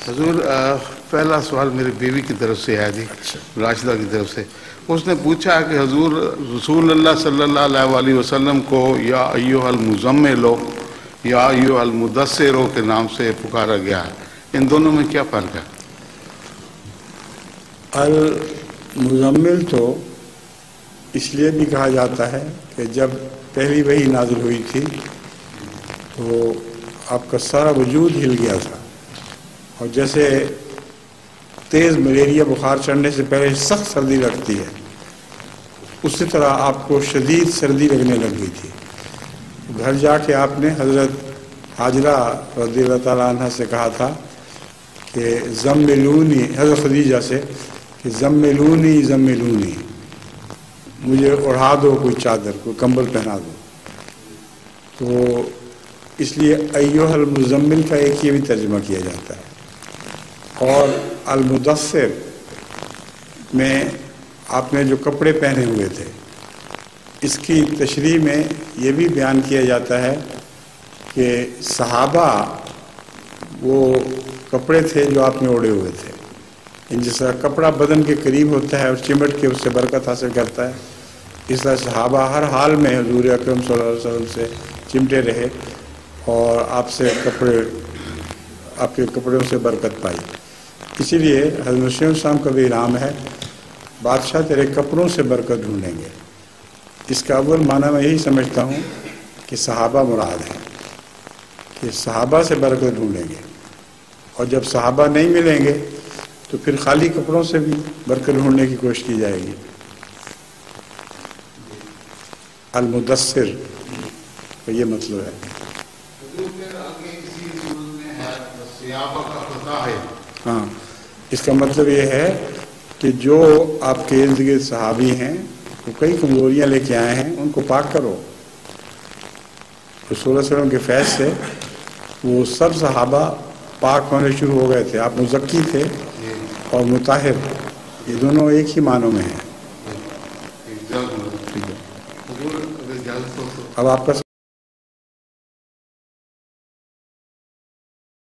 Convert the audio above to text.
حضور پہلا سوال میری بیوی کی طرف سے ہے جی، راشدہ کی طرف سے. اس نے پوچھا کہ حضور رسول اللہ صلی اللہ علیہ وسلم کو یا ایھا المزمل یا ایھا المدثر کے نام سے پکارا گیا ہے، ان دونوں میں کیا فرق ہے؟ المزمل تو اس لیے بھی کہا جاتا ہے کہ جب پہلی وحی نازل ہوئی تھی تو آپ کا سارا وجود ہل گیا تھا، اور جیسے تیز ملیریا بخار چڑھنے سے پہلے سخت سردی لگتی ہے، اسی طرح آپ کو شدید سردی لگنے لگ گئی تھی. گھر جا کے آپ نے حضرت حاجرہ رضی اللہ تعالیٰ عنہ سے کہا تھا کہ زملونی، حضرت خدیجہ سے کہ زملونی زملونی، مجھے اڑھا دو، کوئی چادر کوئی کمبل پہنا دو. تو اس لیے ایھا المزمل کا ایک یہ بھی ترجمہ کیا جاتا ہے. اور المدثر میں آپ نے جو کپڑے پہنے ہوئے تھے، اس کی تشریح میں یہ بھی بیان کیا جاتا ہے کہ صحابہ وہ کپڑے تھے جو آپ نے اوڑھے ہوئے تھے. جس طرح کپڑا بدن کے قریب ہوتا ہے اور چمٹ کے اس سے برکت حاصل کرتا ہے، اس طرح صحابہ ہر حال میں حضور اکرم صلی اللہ علیہ وسلم سے چمٹے رہے اور آپ سے آپ کے کپڑوں سے برکت پائی. اسی لیے حضرت مسیح السلام کا بھی انعام ہے، بادشاہ تیرے کپڑوں سے برکت ڈھونڈیں گے. اس کا اول معنی میں یہی سمجھتا ہوں کہ صحابہ مراد ہیں، کہ صحابہ سے برکت ڈھونڈیں گے، اور جب صحابہ نہیں ملیں گے تو پھر خالی کپڑوں سے بھی برکت ڈھونڈنے کی کوشش کی جائے گی. المدثر کا یہ مطلب ہے. ہاں، اس کا مطلب یہ ہے کہ جو آپ کے ارد گرد صحابی ہیں وہ کئی کمزوریاں لے کے آئے ہیں، ان کو پاک کرو. رسول اللہ علیہ وسلم کے فیض سے وہ سب صحابہ پاک ہونے شروع ہو گئے تھے. آپ مزکی تھے اور مطہر، یہ دونوں ایک ہی معنوں میں ہیں. اب آپ کا